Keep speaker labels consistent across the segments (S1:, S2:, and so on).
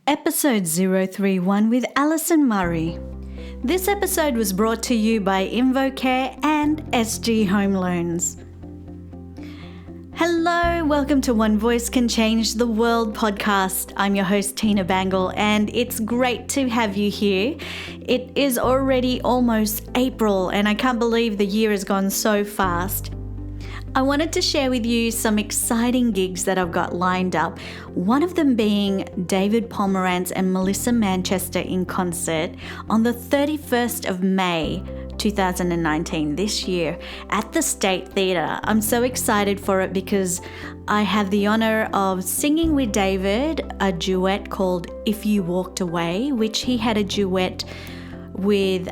S1: Episode 031 with Alyson Murray. This episode was brought to you by InvoCare and SG Home Loans. Hello, welcome to One Voice Can Change the World podcast. I'm your host Tina Bangel and it's great to have you here. It is already almost April and I can't believe the year has gone so fast. I wanted to share with you some exciting gigs that I've got lined up. One of them being David Pomeranz and Melissa Manchester in concert on the 31st of May 2019, this year, at the State Theatre. I'm so excited for it because I have the honour of singing with David a duet called If You Walked Away, which he had a duet with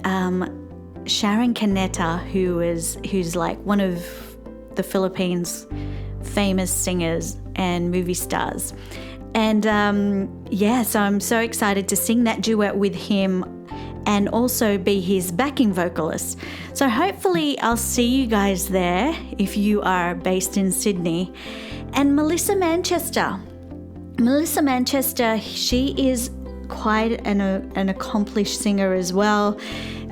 S1: Sharon Cuneta, who's like one of the Philippines' famous singers and movie stars. And so I'm so excited to sing that duet with him and also be his backing vocalist. So hopefully I'll see you guys there if you are based in Sydney. And Melissa Manchester, she is quite an accomplished singer as well,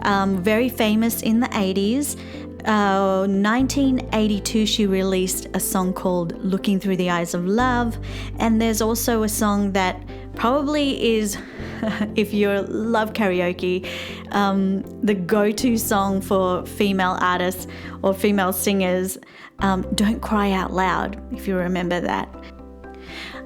S1: very famous in the 80s. 1982 she released a song called Looking Through the Eyes of Love, and there's also a song that probably is if you love karaoke, the go-to song for female artists or female singers, Don't Cry Out Loud, if you remember that.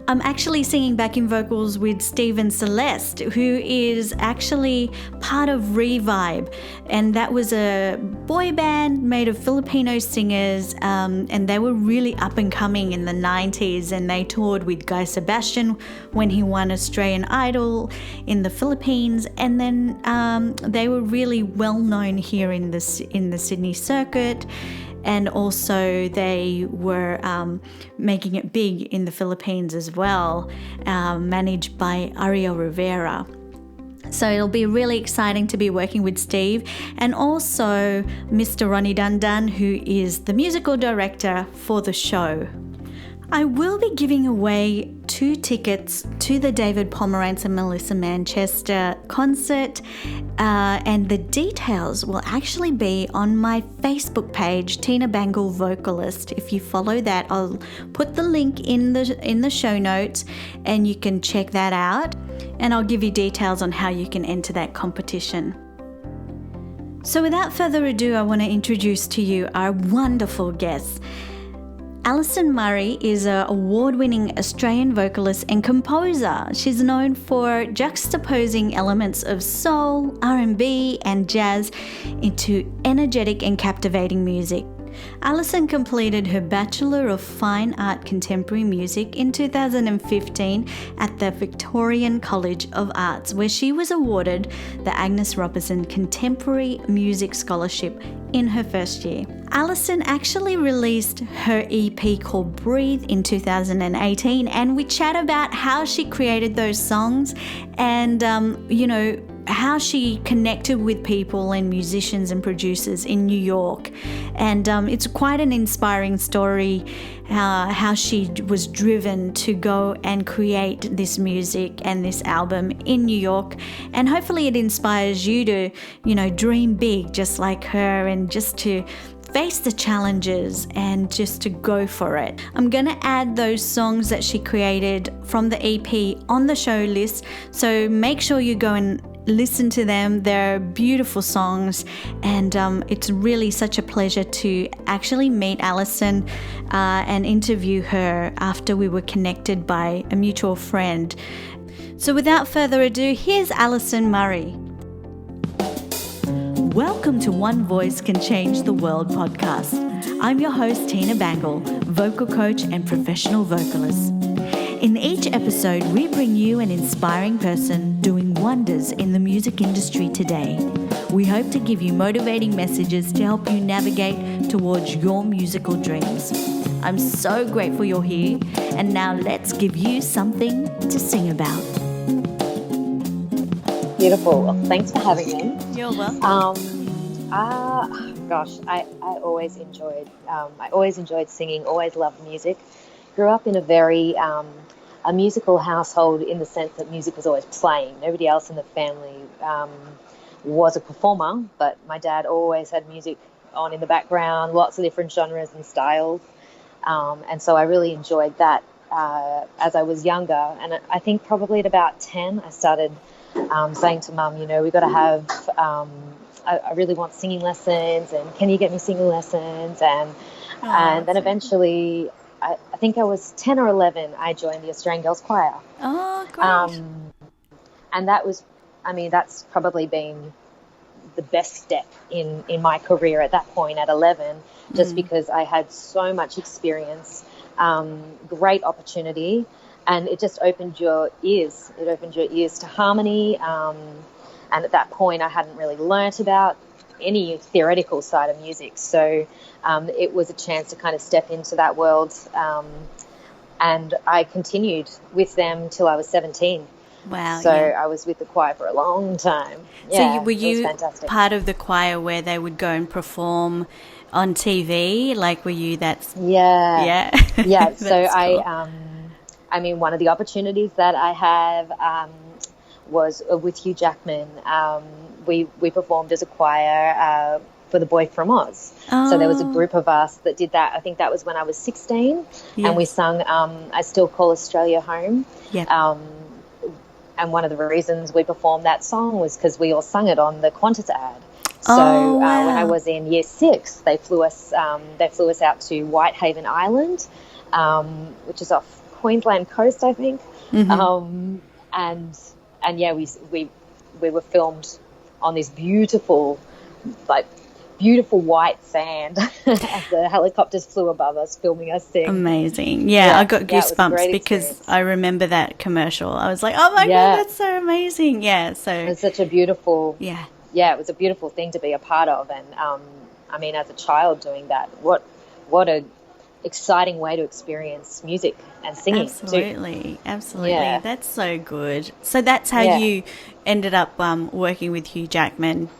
S1: I'm actually singing backing vocals with Stephen Celeste, who is actually part of Revive, and that was a boy band made of Filipino singers, and they were really up and coming in the 90s, and they toured with Guy Sebastian when he won Australian Idol in the Philippines, and then they were really well known here in the Sydney circuit. And also they were making it big in the Philippines as well, managed by Ariel Rivera. So it'll be really exciting to be working with Steve and also Mr. Ronnie Dundan, who is the musical director for the show. I will be giving away 2 tickets to the David Pomeranz and Melissa Manchester concert, and the details will actually be on my Facebook page, Tina Bangel Vocalist. If you follow that, I'll put the link in the show notes and you can check that out, and I'll give you details on how you can enter that competition. So without further ado, I want to introduce to you our wonderful guests. Alyson Murray is an award-winning Australian vocalist and composer. She's known for juxtaposing elements of soul, R&B and jazz into energetic and captivating music. Alyson completed her Bachelor of Fine Art Contemporary Music in 2015 at the Victorian College of Arts, where she was awarded the Agnes Robertson Contemporary Music Scholarship in her first year. Alyson actually released her EP called Breathe in 2018, and we chat about how she created those songs and, how she connected with people and musicians and producers in New York. And it's quite an inspiring story, how she was driven to go and create this music and this album in New York. And hopefully it inspires you to, dream big just like her and just to face the challenges and just to go for it. I'm going to add those songs that she created from the EP on the show list, so make sure you go and listen to them. They're beautiful songs, and it's really such a pleasure to actually meet Alyson and interview her after we were connected by a mutual friend. So without further ado, here's Alyson Murray. Welcome to One Voice Can Change the World podcast. I'm your host, Tina Bangel, vocal coach and professional vocalist. In each episode, we bring you an inspiring person doing wonders in the music industry today. We hope to give you motivating messages to help you navigate towards your musical dreams. I'm so grateful you're here, and now let's give you something to sing about.
S2: Beautiful. Well, thanks for having me.
S1: You're welcome.
S2: I always enjoyed singing, always loved music. Grew up in a very a musical household in the sense that music was always playing. Nobody else in the family was a performer, but my dad always had music on in the background, lots of different genres and styles. And so I really enjoyed that as I was younger. And I think probably at about 10, I started saying to Mum, we've got to have, I really want singing lessons, and can you get me singing lessons? And then eventually, I think I was 10 or 11, I joined the Australian Girls Choir.
S1: Oh, great.
S2: And that was, that's probably been the best step in my career at that point at 11, just because I had so much experience, great opportunity, and it just opened your ears. It opened your ears to harmony, and at that point I hadn't really learnt about any theoretical side of music, so it was a chance to kind of step into that world, and I continued with them till I was 17.
S1: Wow.
S2: So I was with the choir for a long time. Yeah,
S1: so were you
S2: fantastic.
S1: Part of the choir where they would go and perform on TV? Like, were you that?
S2: Yeah. Yeah. So
S1: cool.
S2: One of the opportunities that I have was with Hugh Jackman. We performed as a choir for The Boy from Oz.
S1: Oh.
S2: So there was a group of us that did that. I think that was when I was 16.
S1: Yes.
S2: And we sung I Still Call Australia Home.
S1: Yeah.
S2: And one of the reasons we performed that song was because we all sung it on the Qantas ad. So
S1: Oh, wow.
S2: when I was in year 6, they flew us out to Whitehaven Island, which is off Queensland coast, I think.
S1: Mm-hmm.
S2: And yeah, we were filmed on this beautiful white sand as the helicopters flew above us, filming us sing.
S1: Amazing. Yeah, I got goosebumps because
S2: experience.
S1: I remember that commercial. I was like, oh my God, that's so amazing. Yeah, so.
S2: It's such a beautiful,
S1: yeah,
S2: it was a beautiful thing to be a part of. And as a child doing that, what a exciting way to experience music and singing.
S1: Absolutely.
S2: Yeah.
S1: That's so good. So that's how you ended up working with Hugh Jackman,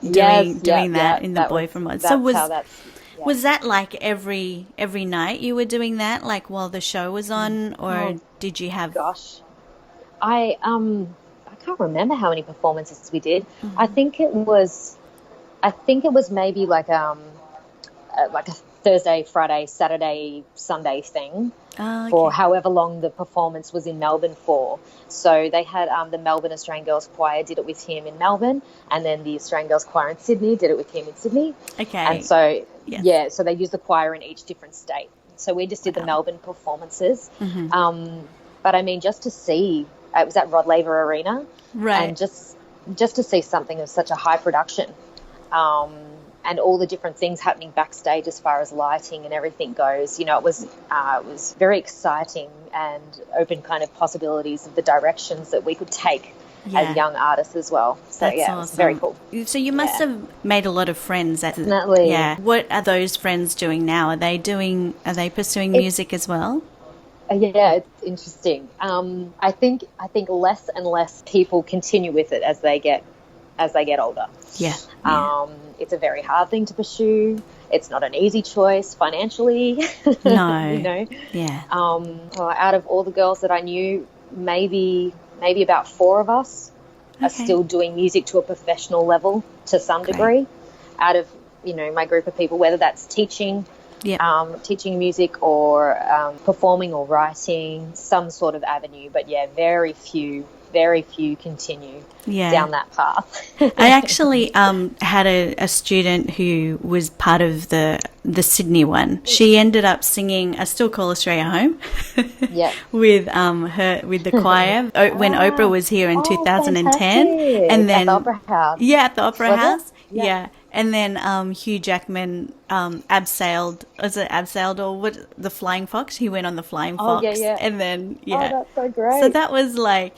S1: doing that in The Boy from Oz. So was that like every night you were doing that, like while the show was on, or did you have?
S2: Gosh, I can't remember how many performances we did.
S1: Mm-hmm.
S2: I think it was maybe like a Thursday, Friday, Saturday, Sunday thing for however long the performance was in Melbourne for. So they had the Melbourne Australian Girls Choir did it with him in Melbourne, and then the Australian Girls Choir in Sydney did it with him in Sydney.
S1: Okay.
S2: And so, so they used the choir in each different state. So we just did the Melbourne performances.
S1: Mm-hmm.
S2: But just to see, it was at Rod Laver Arena.
S1: Right.
S2: And just to see something of such a high production, and all the different things happening backstage as far as lighting and everything goes, it was very exciting and open kind of possibilities of the directions that we could take as young artists as well. So
S1: That's
S2: awesome. It was very cool.
S1: So you must have made a lot of friends.
S2: Definitely.
S1: Yeah. What are those friends doing now? Are they pursuing music as well?
S2: Yeah, it's interesting. I think less and less people continue with it as they get older.
S1: Yeah.
S2: It's a very hard thing to pursue. It's not an easy choice financially.
S1: No. Yeah.
S2: Out of all the girls that I knew, maybe about 4 of us are still doing music to a professional level to some degree. Out of my group of people, whether that's teaching. Teaching music or performing or writing, some sort of avenue. But very few continue down that path.
S1: I actually had a student who was part of the Sydney one. She ended up singing I Still Call Australia Home with the choir when Oprah was here in 2010.
S2: Fantastic.
S1: And then
S2: at the Opera House.
S1: Yeah, at the Opera House.
S2: Yeah.
S1: And then Hugh Jackman abseiled, was it abseiled or what? The Flying Fox? He went on the Flying Fox. And then,
S2: Oh, that's so great.
S1: So that was like,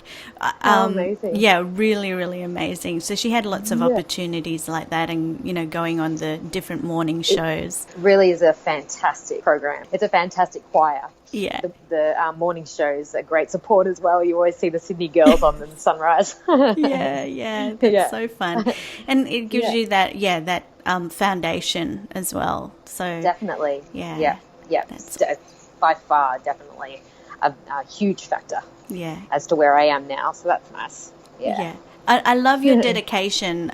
S2: amazing.
S1: Yeah, really, really amazing. So she had lots of opportunities like that and, going on the different morning shows.
S2: It really is a fantastic program. It's a fantastic choir.
S1: Yeah.
S2: The morning shows are great support as well. You always see the Sydney girls on the sunrise.
S1: Yeah. That's so fun. And it gives you that foundation as well. So
S2: definitely.
S1: Yeah.
S2: That's by far, definitely. a huge factor
S1: Yeah.
S2: as to where I am now. So that's nice.
S1: Yeah. I love your dedication.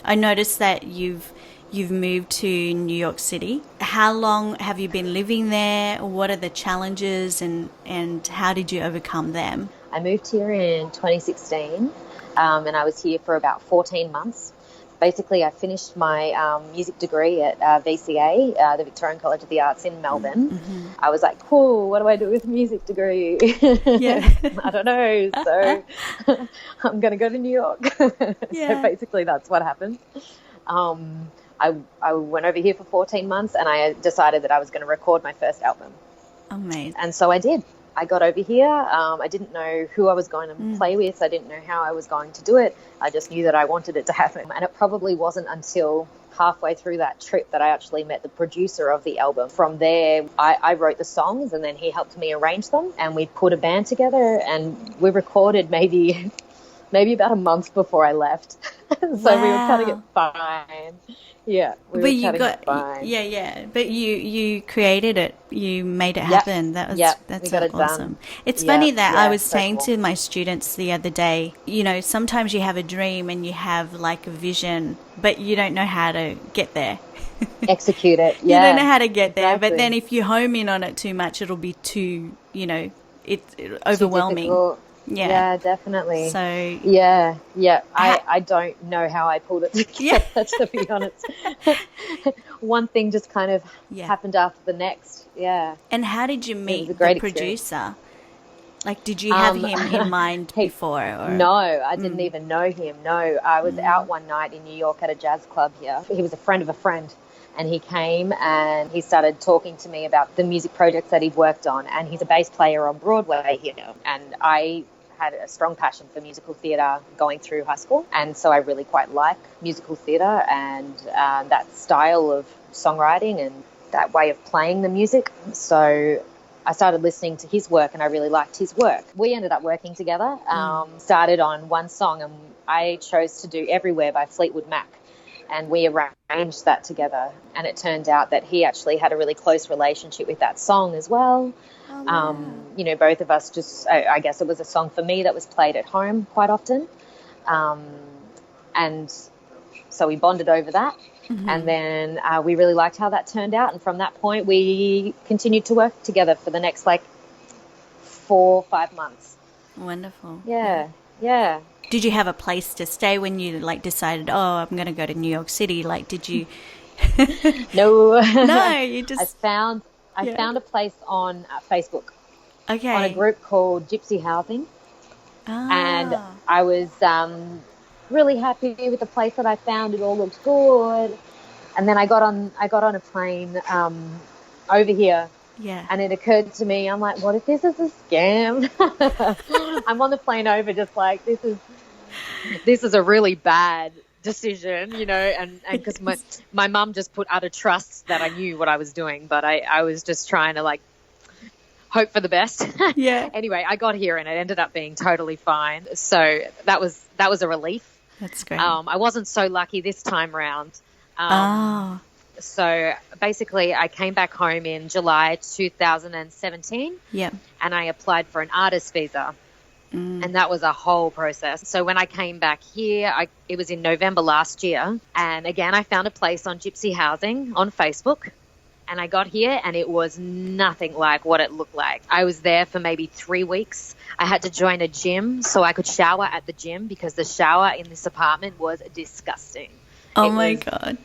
S1: I noticed that you've moved to New York City. How long have you been living there? What are the challenges and how did you overcome them?
S2: I moved here in 2016 and I was here for about 14 months. Basically, I finished my music degree at VCA, the Victorian College of the Arts in Melbourne. Mm-hmm. I was like, cool, what do I do with a music degree?
S1: Yeah.
S2: I don't know. So I'm going to go to New York. So basically that's what happened. I went over here for 14 months and I decided that I was going to record my first album.
S1: Amazing.
S2: And so I did. I got over here. I didn't know who I was going to play with. I didn't know how I was going to do it. I just knew that I wanted it to happen. And it probably wasn't until halfway through that trip that I actually met the producer of the album. From there, I wrote the songs and then he helped me arrange them. And we put a band together and we recorded maybe about a month before I left. So we were cutting it fine. Yeah, we were cutting it fine.
S1: Yeah. But you created it. You made it happen. That's so awesome. It's funny that I was saying to my students the other day, you know, sometimes you have a dream and you have like a vision, but you don't know how to get there.
S2: Execute it.
S1: You don't know how to get there. But then if you home in on it too much, it'll be too, you know, it's overwhelming.
S2: Yeah, definitely.
S1: So
S2: I don't know how I pulled it together, to be honest. One thing just kind of happened after the next. Yeah.
S1: And how did you meet the producer? Like, did you have him in mind before? Or?
S2: No, I didn't even know him. No, I was out one night in New York at a jazz club here. He was a friend of a friend. And he came and he started talking to me about the music projects that he'd worked on. And he's a bass player on Broadway here. And I had a strong passion for musical theatre going through high school. And so I really quite like musical theatre and that style of songwriting and that way of playing the music. So I started listening to his work and I really liked his work. We ended up working together, started on one song, and I chose to do Everywhere by Fleetwood Mac. And we arranged that together. And it turned out that he actually had a really close relationship with that song as well. Oh, wow. You know, both of us just, I guess it was a song for me that was played at home quite often. And so we bonded over that. Mm-hmm. And then we really liked how that turned out. And from that point, we continued to work together for the next 4 or 5 months.
S1: Wonderful.
S2: Yeah.
S1: Did you have a place to stay when you decided, oh, I'm going to go to New York City? Did you?
S2: No,
S1: you just.
S2: I found a place on Facebook.
S1: Okay.
S2: On a group called Gypsy Housing, and I was really happy with the place that I found. It all looked good, and then I got on a plane over here.
S1: Yeah.
S2: And it occurred to me, I'm like, what if this is a scam? I'm on the plane over just like, this is a really bad decision, you know, and because my mum just put utter trust that I knew what I was doing, but I was just trying to hope for the best.
S1: Yeah.
S2: Anyway, I got here and it ended up being totally fine. So that was a relief.
S1: That's great.
S2: I wasn't so lucky this time round. So basically I came back home in July 2017 and I applied for an artist visa and that was a whole process. So when I came back here, it was in November last year, and again I found a place on Gypsy Housing on Facebook, and I got here and it was nothing like what it looked like. I was there for maybe 3 weeks. I had to join a gym so I could shower at the gym because the shower in this apartment was disgusting.
S1: Oh my God.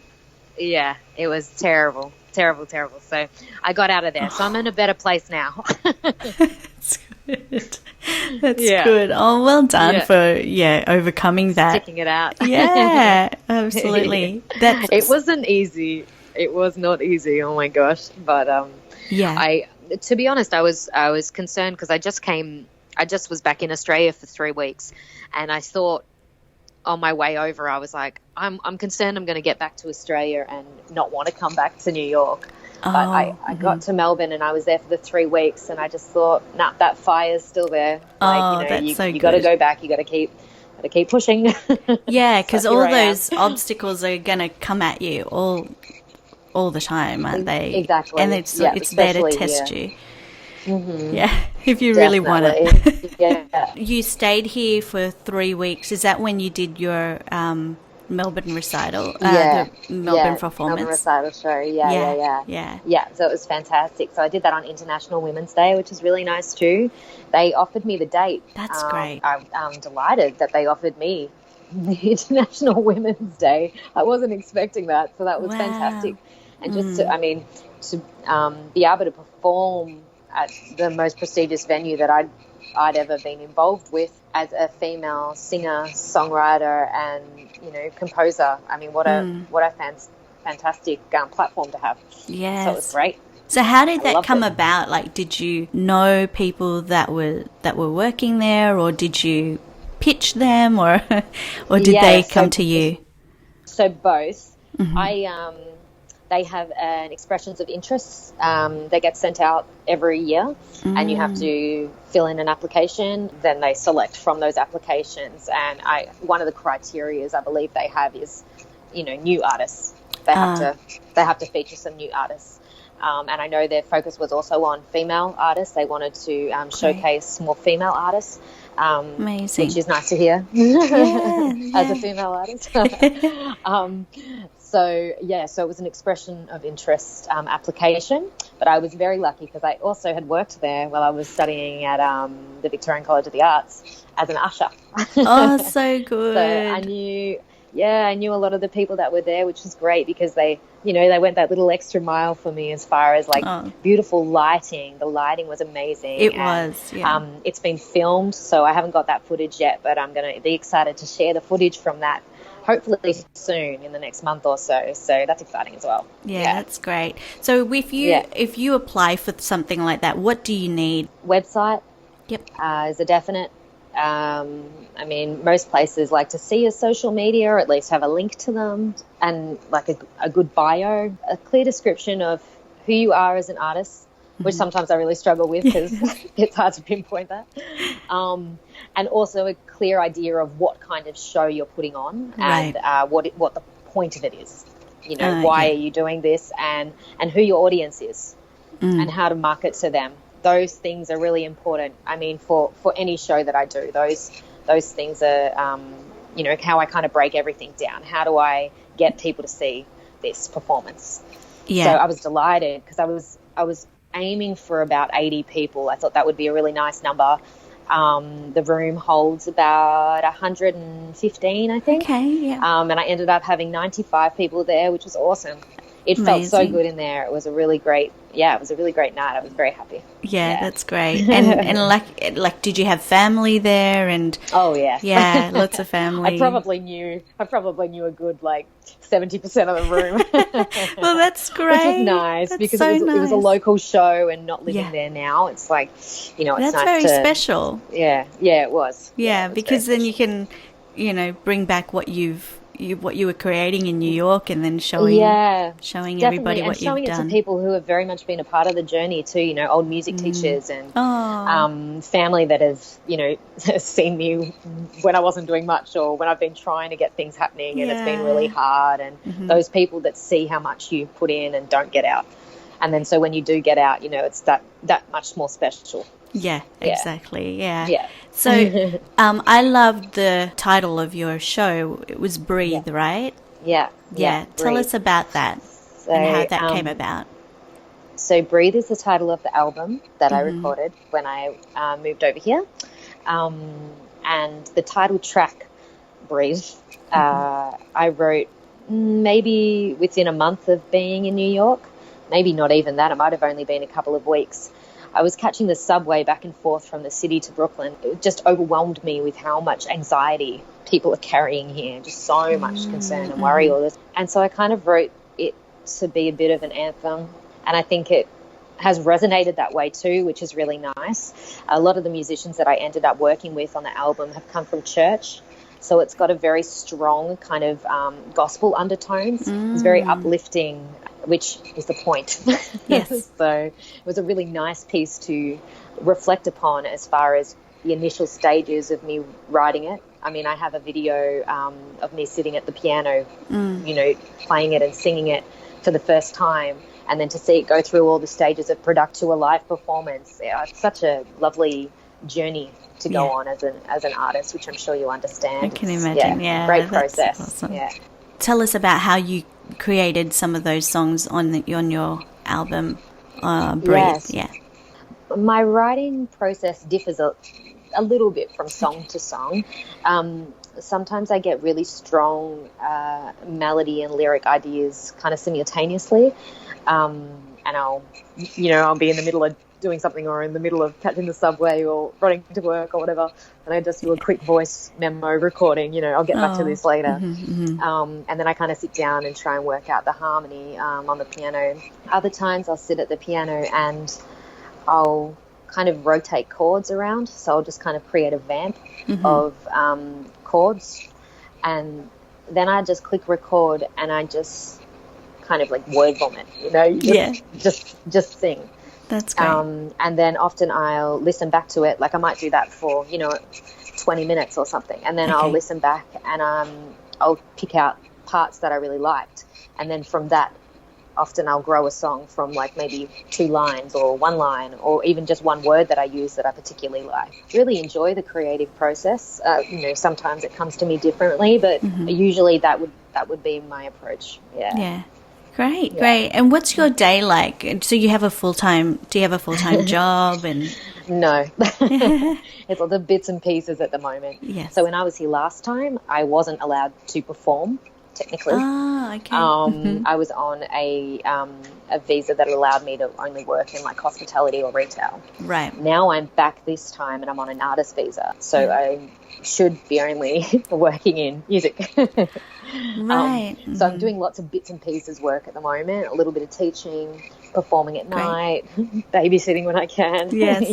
S2: Yeah, it was terrible. So I got out of there. So I'm in a better place now.
S1: That's good. That's good. Oh, well done for overcoming that.
S2: Sticking it out.
S1: Yeah, absolutely.
S2: It wasn't easy. It was not easy. Oh my gosh. But to be honest, I was concerned because I just was back in Australia for 3 weeks, and I thought, on my way over, I was like, I'm concerned I'm going to get back to Australia and not want to come back to New York. But I got to Melbourne and I was there for the 3 weeks, and I just thought, nah, that fire's still there. You got to go back. You got to keep pushing.
S1: Yeah, because all those obstacles are going to come at you all the time, aren't they?
S2: Exactly.
S1: And it's there to test you. Yeah, if you really want it.
S2: Yeah.
S1: You stayed here for 3 weeks. Is that when you did your Melbourne recital? The Melbourne performance?
S2: Melbourne Recital show. Yeah. So it was fantastic. So I did that on International Women's Day, which is really nice too. They offered me the date.
S1: That's great.
S2: I'm delighted that they offered me the International Women's Day. I wasn't expecting that, so that was fantastic. And just to be able to perform at the most prestigious venue that I'd ever been involved with as a female singer, songwriter, and composer. I mean, what a fantastic platform to have.
S1: Yes.
S2: So it was great.
S1: So how did that come about? Like, did you know people that were working there, or did you pitch them, or did they come to you?
S2: So both. They have an expressions of interest. They get sent out every year, and you have to fill in an application. Then they select from those applications, and one of the criteria I believe they have is, new artists. They have to feature some new artists. And I know their focus was also on female artists. They wanted to showcase more female artists.
S1: Amazing.
S2: Which is nice to hear as a female artist. So it was an expression of interest application, but I was very lucky because I also had worked there while I was studying at the Victorian College of the Arts as an usher.
S1: Oh, so good.
S2: So I knew a lot of the people that were there, which was great because they went that little extra mile for me as far as beautiful lighting. The lighting was amazing.
S1: It was, yeah.
S2: It's been filmed, so I haven't got that footage yet, but I'm going to be excited to share the footage from that hopefully soon in the next month or so. So that's exciting as well.
S1: Yeah, that's great. So if you apply for something like that, what do you need?
S2: Website.
S1: Yep.
S2: Is a definite. Most places like to see your social media or at least have a link to them, and like a good bio, a clear description of who you are as an artist, which sometimes I really struggle with because it's hard to pinpoint that. And also a clear idea of what kind of show you're putting on and what the point of it is. Why are you doing this, and who your audience is and how to market to them. Those things are really important. I mean, for any show that I do, those things are, how I kind of break everything down. How do I get people to see this performance? Yeah. So I was delighted because I was aiming for about 80 people. I thought that would be a really nice number. The room holds about 115, I think.
S1: Okay, yeah.
S2: And I ended up having 95 people there, which was awesome. It felt so good in there. It was a really great night. I was very happy.
S1: Yeah, that's great. And like, did you have family there? And
S2: oh yeah,
S1: yeah, lots of family.
S2: I probably knew a good 70% of the room.
S1: Well, that's great.
S2: Which is nice because it was a local show and not living there now. It's it's
S1: that's
S2: nice
S1: very special.
S2: Yeah, it was.
S1: Yeah,
S2: it was
S1: because then you can, bring back what you were creating in New York, and then showing everybody what you've done.
S2: Showing it to people who have very much been a part of the journey too, old music teachers and family that has, seen me when I wasn't doing much or when I've been trying to get things happening and it's been really hard, and those people that see how much you put in and don't get out. And then so when you do get out, it's that much more special.
S1: Yeah, exactly. Yeah. So I loved the title of your show. It was Breathe, right?
S2: Yeah.
S1: Tell us about that and how that came about.
S2: So Breathe is the title of the album that I recorded when I moved over here. And the title track, Breathe, I wrote maybe within a month of being in New York. Maybe not even that. It might have only been a couple of weeks. I was catching the subway back and forth from the city to Brooklyn. It just overwhelmed me with how much anxiety people are carrying here, just so much concern and worry all this. And so I kind of wrote it to be a bit of an anthem, and I think it has resonated that way too, which is really nice. A lot of the musicians that I ended up working with on the album have come from church, so it's got a very strong kind of gospel undertones. It's very uplifting, which is the point.
S1: Yes.
S2: So it was a really nice piece to reflect upon as far as the initial stages of me writing it. I mean, I have a video of me sitting at the piano, playing it and singing it for the first time. and then to see it go through all the stages of production to a live performance, it's such a lovely journey to go on as an artist, which I'm sure you understand.
S1: I can imagine.
S2: Great process.
S1: Awesome.
S2: Yeah.
S1: Tell us about how you created some of those songs on your album, Breathe.
S2: Yes. Yeah. My writing process differs a little bit from song to song. Sometimes I get really strong melody and lyric ideas kind of simultaneously, and I'll be in the middle of doing something or in the middle of catching the subway or running to work or whatever, and I just do a quick voice memo recording, I'll get back to this later. And then I kind of sit down and try and work out the harmony on the piano. Other times I'll sit at the piano and I'll kind of rotate chords around, so I'll just kind of create a vamp of chords, and then I just click record and I just kind of like word vomit, just sing.
S1: That's great.
S2: And then often I'll listen back to it, like I might do that for 20 minutes or something, and then I'll listen back and I'll pick out parts that I really liked, and then from that often I'll grow a song from like maybe 2 lines or 1 line or even just one word that I use that I particularly like. Really enjoy the creative process. Sometimes it comes to me differently, but usually that would be my approach. Yeah.
S1: Great. And what's your day like? So do you have a full-time job? And
S2: no. It's all the bits and pieces at the moment.
S1: Yes.
S2: So when I was here last time, I wasn't allowed to perform technically.
S1: Okay.
S2: I was on a visa that allowed me to only work in like hospitality or retail.
S1: Right.
S2: Now I'm back this time and I'm on an artist visa, so I should be only working in music.
S1: Right.
S2: So I'm doing lots of bits and pieces work at the moment, a little bit of teaching, performing at night, babysitting when I can.
S1: Yes.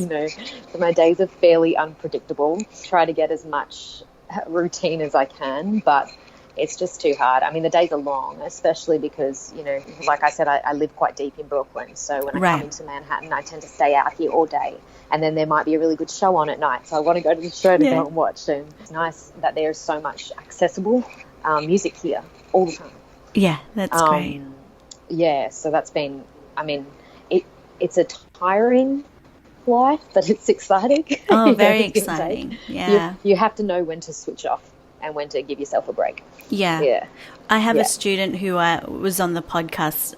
S2: So my days are fairly unpredictable. Try to get as much routine as I can, but it's just too hard. I mean, the days are long, especially because, like I said, I live quite deep in Brooklyn. So when I come into Manhattan, I tend to stay out here all day. And then there might be a really good show on at night. So I want to go to the show to go and watch. And it's nice that there's so much accessible music here all the time.
S1: Yeah, that's great.
S2: Yeah, so that's been, it's a tiring life, but it's exciting.
S1: Oh, very exciting. Yeah.
S2: You have to know when to switch off and when to give yourself a break.
S1: Yeah. I have a student who was on the podcast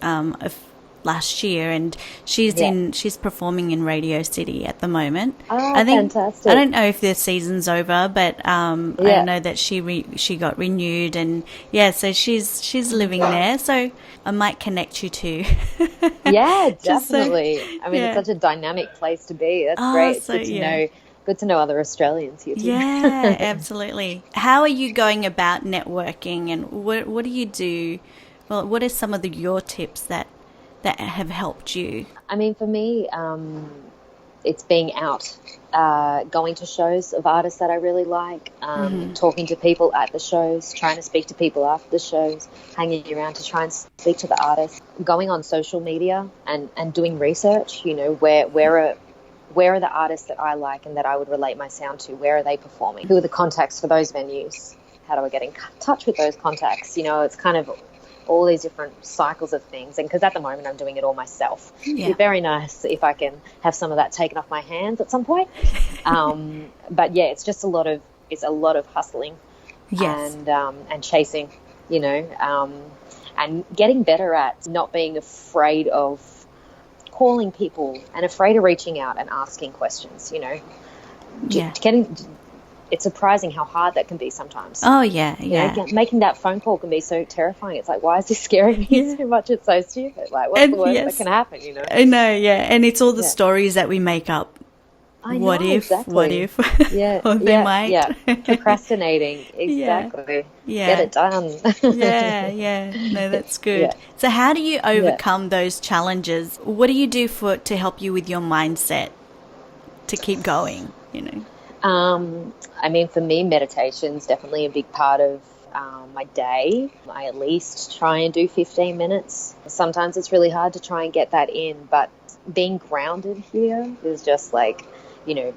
S1: last year, and she's performing in Radio City at the moment.
S2: Oh,
S1: I think,
S2: fantastic.
S1: I don't know if the season's over, but I know that she got renewed, and so she's living there, so I might connect you two.
S2: Yeah, definitely. It's such a dynamic place to be. That's great. It's good to know other Australians here too.
S1: Yeah, absolutely. How are you going about networking, and what do you do? Well, what are some of your tips that have helped you? For me, it's being out, going to shows of artists that I really like, talking to people at the shows, trying to speak to people after the shows, hanging around to try and speak to the artists, going on social media and doing research, where are the artists that I like and that I would relate my sound to? Where are they performing? Who are the contacts for those venues? How do I get in touch with those contacts? It's kind of all these different cycles of things. And because at the moment I'm doing it all myself. It'd be very nice if I can have some of that taken off my hands at some point. But it's just a lot of hustling and chasing, and getting better at not being afraid of calling people and afraid of reaching out and asking questions, it's surprising how hard that can be sometimes. Oh, yeah.
S2: Making that phone call can be so terrifying. It's like, why is this scaring me so much? It's so stupid. Like, what's the worst that can happen,
S1: I know, and it's all the stories that we make up. What if?
S2: Yeah.
S1: Or they might.
S2: Yeah. Procrastinating. Exactly.
S1: Yeah.
S2: Get it done.
S1: Yeah. No, that's good. Yeah. So how do you overcome those challenges? What do you do to help you with your mindset to keep going,
S2: For me, meditation's definitely a big part of my day. I at least try and do 15 minutes. Sometimes it's really hard to try and get that in, but being grounded here is just like,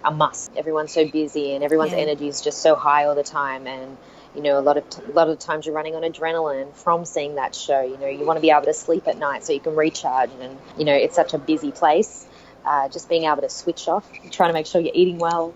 S2: a must. Everyone's so busy and everyone's energy is just so high all the time, and A lot of times you're running on adrenaline from seeing that show. You want to be able to sleep at night so you can recharge, and it's such a busy place. Just being able to switch off, trying to make sure you're eating well,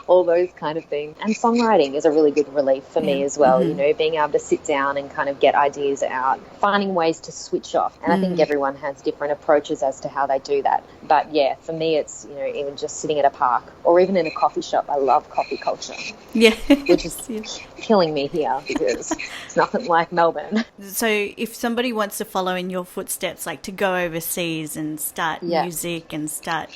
S2: all those kind of things. And songwriting is a really good relief for me as well, being able to sit down and kind of get ideas out, finding ways to switch off. And I think everyone has different approaches as to how they do that. But yeah, for me, it's, even just sitting at a park or even in a coffee shop. I love coffee culture. Yeah. Which is killing me here because it's nothing like Melbourne.
S1: So if somebody wants to follow in your footsteps, like to go overseas and start music and start,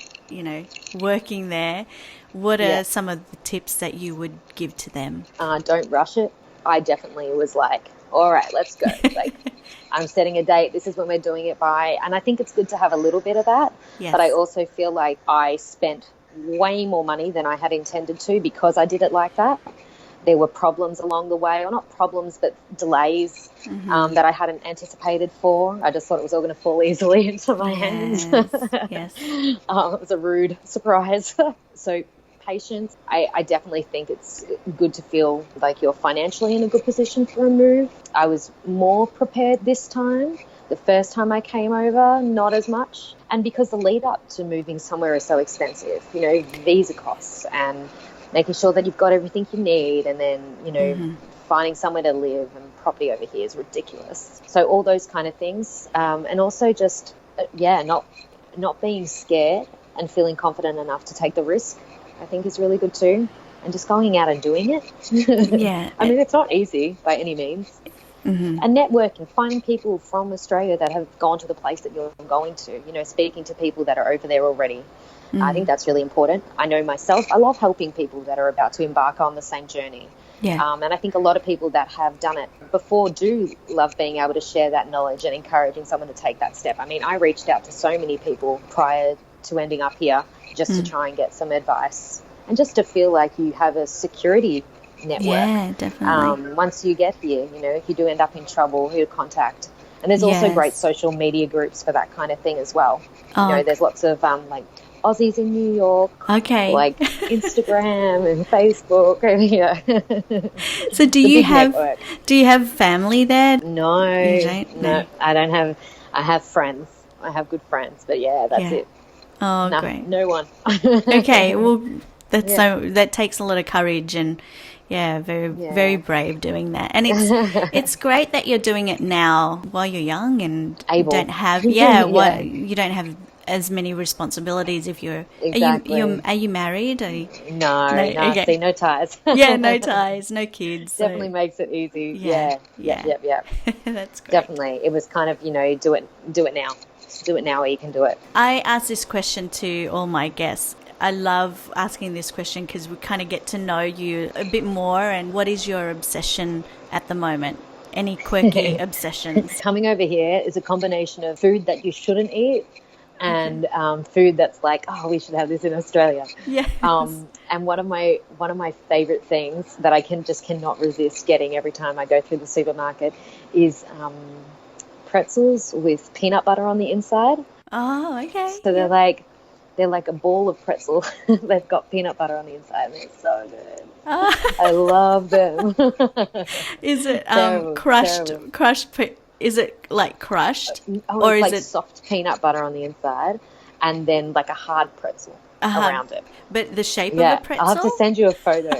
S1: working there, what are some of the tips that you would give to them?
S2: Don't rush it. I definitely was like, all right, let's go. Like, I'm setting a date. This is when we're doing it by. And I think it's good to have a little bit of that. Yes. But I also feel like I spent way more money than I had intended to because I did it like that. There were problems along the way, or not problems, but delays that I hadn't anticipated for. I just thought it was all going to fall easily into my hands. Yes. It was a rude surprise. So patience. I definitely think it's good to feel like you're financially in a good position for a move. I was more prepared this time. The first time I came over, not as much. And because the lead up to moving somewhere is so expensive, visa costs and making sure that you've got everything you need, and then, finding somewhere to live, and property over here is ridiculous. So all those kind of things. And also just, not being scared and feeling confident enough to take the risk, I think is really good too. And just going out and doing it. Yeah. I mean, it's not easy by any means. And networking, finding people from Australia that have gone to the place that you're going to, speaking to people that are over there already. I think that's really important. I know myself, I love helping people that are about to embark on the same journey. Yeah. And I think a lot of people that have done it before do love being able to share that knowledge and encouraging someone to take that step. I mean, I reached out to so many people prior to ending up here just to try and get some advice and just to feel like you have a security network. Yeah, definitely. Once you get here, if you do end up in trouble, who to contact. And there's also great social media groups for that kind of thing as well. There's lots of like Aussies in New York, like Instagram and Facebook.
S1: So do you have family there?
S2: No, I don't have. I have friends. I have good friends, but that's it.
S1: Oh, great.
S2: No one.
S1: Okay, well, that takes a lot of courage and. Yeah, very brave doing that. And it's great that you're doing it now while you're young and
S2: able.
S1: Don't have you don't have as many responsibilities if you're are you married?
S2: No, okay. See, no ties.
S1: No ties, no kids.
S2: Definitely makes it easy. Yeah.
S1: That's great.
S2: Definitely. It was kind of, do it now. Do it now where you can do it.
S1: I ask this question to all my guests. I love asking this question because we kind of get to know you a bit more. And what is your obsession at the moment? Any quirky obsessions?
S2: Coming over here is a combination of food that you shouldn't eat and food that's like, oh, we should have this in Australia. Yes. And one of my favourite things that I cannot resist getting every time I go through the supermarket is pretzels with peanut butter on the inside.
S1: Oh, okay.
S2: So they're like a ball of pretzel. They've got peanut butter on the inside, and they're so good. I love them.
S1: Is it crushed? Terrible. Crushed? Is it like crushed,
S2: or is it soft peanut butter on the inside, and then like a hard pretzel around it?
S1: But the shape of a pretzel?
S2: I'll have to send you a photo.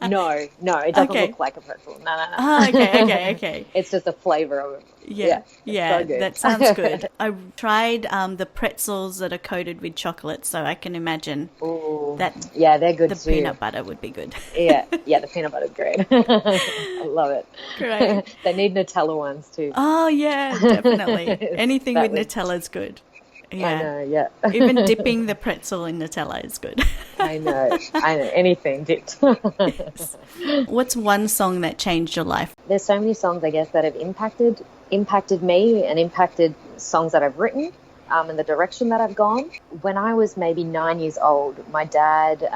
S2: No, it doesn't look like a pretzel. No.
S1: Oh, okay.
S2: It's just a flavour of it.
S1: Yeah, so good. That sounds good. I tried the pretzels that are coated with chocolate, so I can imagine that.
S2: Yeah, they're good
S1: too. The peanut butter would be good.
S2: Yeah, the peanut butter's great. I love it.
S1: Great.
S2: They need Nutella ones too.
S1: Oh yeah, definitely. Anything with Nutella is good. Yeah.
S2: I know, yeah.
S1: Even dipping the pretzel in Nutella is good.
S2: I know. Anything dipped.
S1: Yes. What's one song that changed your life?
S2: There's so many songs, I guess, that have impacted me and impacted songs that I've written and the direction that I've gone. When I was maybe 9 years old, my dad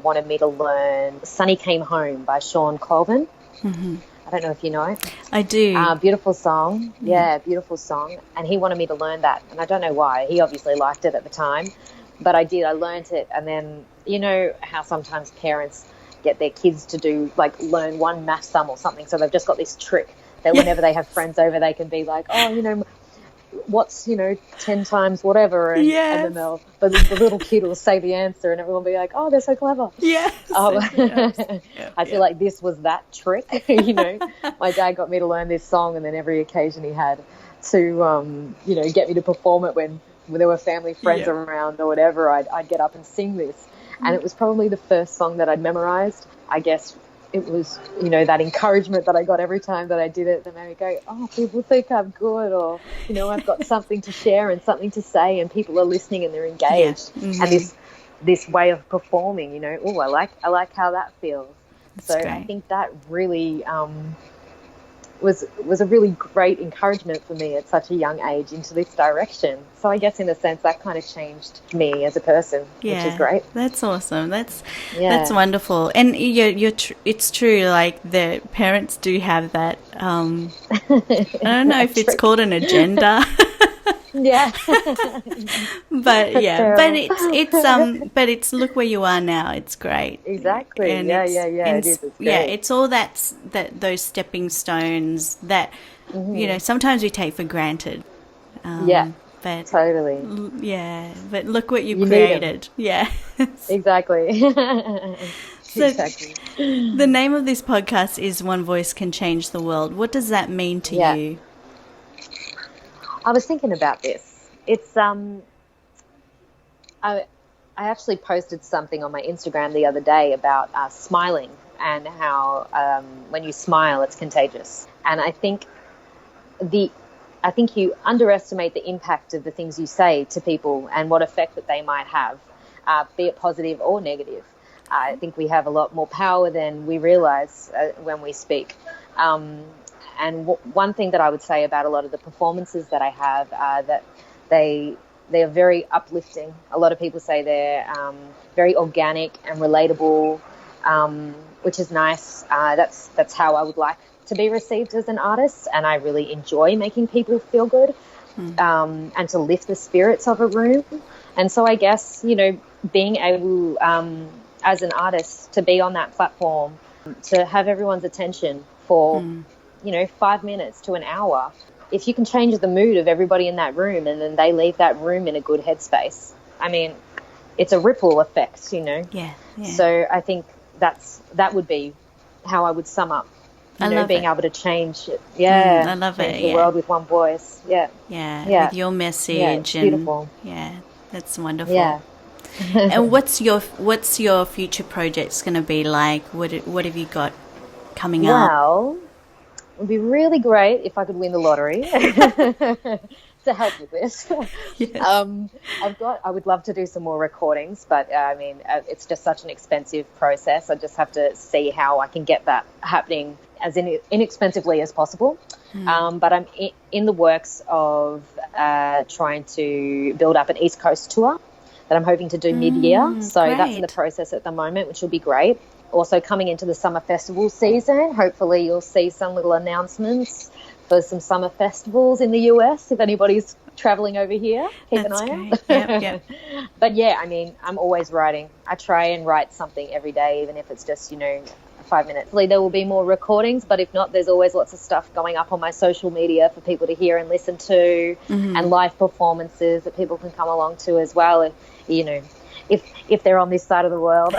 S2: wanted me to learn Sonny Came Home by Sean Colvin. Mm-hmm. I don't know if you know it.
S1: I do.
S2: Beautiful song. Yeah, beautiful song. And he wanted me to learn that. And I don't know why. He obviously liked it at the time. But I did. I learned it. And then, you know how sometimes parents get their kids to learn one math sum or something. So they've just got this trick that whenever they have friends over, they can be like, oh, what's 10 times whatever, and then the little kid will say the answer, and everyone will be like, oh, they're so clever. I feel like this was that trick. My dad got me to learn this song, and then every occasion he had to get me to perform it when there were family friends around or whatever, I'd get up and sing this. And it was probably the first song that I'd memorized. I guess it was, that encouragement that I got every time that I did it that made me go, oh, people think I'm good, or, I've got something to share and something to say, and people are listening and they're engaged. Yeah. Mm-hmm. And this way of performing, oh, I like how that feels. That's so great. I think that really was a really great encouragement for me at such a young age into this direction. So I guess in a sense that kind of changed me as a person, which is great.
S1: That's awesome. That's wonderful. And it's true, like the parents do have that, I don't know if it's called an agenda.
S2: Yeah.
S1: but it's look where you are now. It's great.
S2: Exactly. And it is. It's
S1: it's all that those stepping stones that sometimes we take for granted. But
S2: totally.
S1: Yeah, but look what you created. Yeah.
S2: Exactly.
S1: Exactly. The name of this podcast is One Voice Can Change the World. What does that mean to you?
S2: I was thinking about this. It's I actually posted something on my Instagram the other day about smiling and how when you smile, it's contagious. And I think you underestimate the impact of the things you say to people and what effect that they might have, be it positive or negative. I think we have a lot more power than we realize when we speak. And one thing that I would say about a lot of the performances that I have that they are very uplifting. A lot of people say they're very organic and relatable, which is nice. That's how I would like to be received as an artist, and I really enjoy making people feel good and to lift the spirits of a room. And so I guess, being able as an artist to be on that platform, to have everyone's attention for 5 minutes to an hour, if you can change the mood of everybody in that room and then they leave that room in a good headspace, I mean, it's a ripple effect,
S1: Yeah.
S2: So I think that would be how I would sum up, being able to change it. Yeah.
S1: I love
S2: change
S1: it.
S2: the world with one voice. Yeah.
S1: Yeah. With your message.
S2: Yeah, it's beautiful.
S1: Yeah. That's wonderful.
S2: Yeah.
S1: And what's your future projects going to be like? What have you got coming up?
S2: Well, it would be really great if I could win the lottery to help with this.
S1: Yes.
S2: I would love to do some more recordings, but I mean, it's just such an expensive process. I just have to see how I can get that happening as inexpensively as possible. But I'm in the works of trying to build up an East Coast tour that I'm hoping to do mid-year. So
S1: great.
S2: That's in the process at the moment, which will be great. Also coming into the summer festival season, hopefully you'll see some little announcements for some summer festivals in the US. If anybody's traveling over here, keep an eye out.
S1: Yep.
S2: But yeah, I mean, I'm always writing. I try and write something every day, even if it's just, 5 minutes. There will be more recordings, but if not, there's always lots of stuff going up on my social media for people to hear and listen to, and live performances that people can come along to as well, if they're on this side of the world.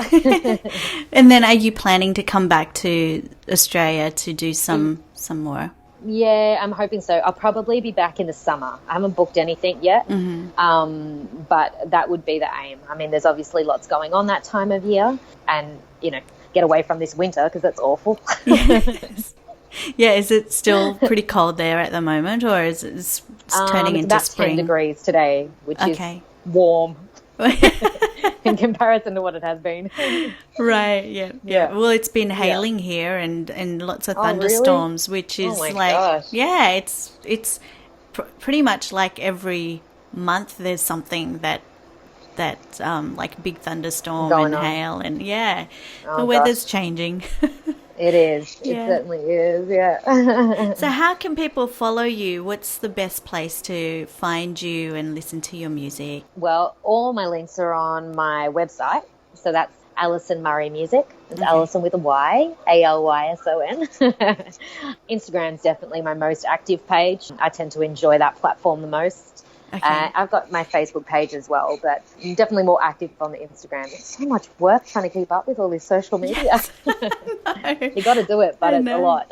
S1: And then are you planning to come back to Australia to do some more?
S2: Yeah, I'm hoping so. I'll probably be back in the summer. I haven't booked anything yet, but that would be the aim. I mean, there's obviously lots going on that time of year, and, get away from this winter because that's awful.
S1: Yes. Yeah, is it still pretty cold there at the moment, or is it turning into
S2: about
S1: spring?
S2: 10 degrees today, which is warm in comparison to what it has been.
S1: Right, yeah. Well, it's been hailing here and lots of thunderstorms,
S2: really?
S1: Which is
S2: gosh.
S1: Yeah, it's pretty much like every month there's something that like big thunderstorm
S2: going
S1: and
S2: on.
S1: Hail and the weather's changing.
S2: It is.
S1: Yeah.
S2: It certainly is, yeah.
S1: So how can people follow you? What's the best place to find you and listen to your music?
S2: Well, all my links are on my website. So that's Alyson Murray Music. It's Alyson with a Y, Alyson. Instagram's definitely my most active page. I tend to enjoy that platform the most.
S1: Okay.
S2: I've got my Facebook page as well, but I'm definitely more active on the Instagram. It's so much work trying to keep up with all this social media.
S1: Yes.
S2: You got to do it, but it's a lot.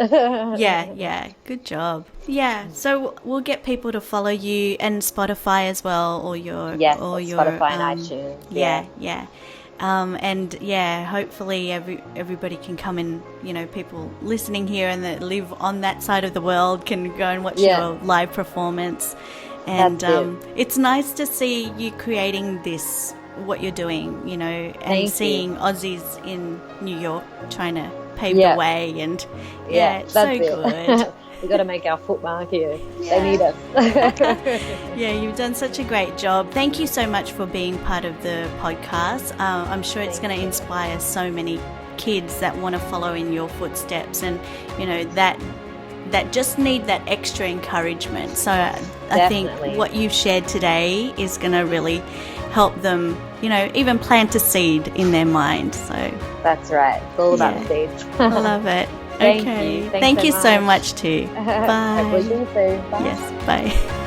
S1: Yeah. Good job. Yeah. So we'll get people to follow you and Spotify as well, or your
S2: Spotify and iTunes.
S1: Yeah. And yeah, hopefully everybody can come and, people listening here and that live on that side of the world can go and watch your live performance. And it's nice to see you creating this, what you're doing, and seeing Aussies in New York trying to pave the way. And it's so good.
S2: We've got to make our footmark here. They need us.
S1: Yeah, you've done such a great job. Thank you so much for being part of the podcast. I'm sure it's going to inspire so many kids that want to follow in your footsteps and, that just need that extra encouragement. So I think what you've shared today is going to really help them, even plant a seed in their mind. So
S2: that's right. It's all about the seeds.
S1: I love it.
S2: Thank you.
S1: Thank you so much too. Bye.
S2: Hopefully see you soon. Bye.
S1: Yes, bye.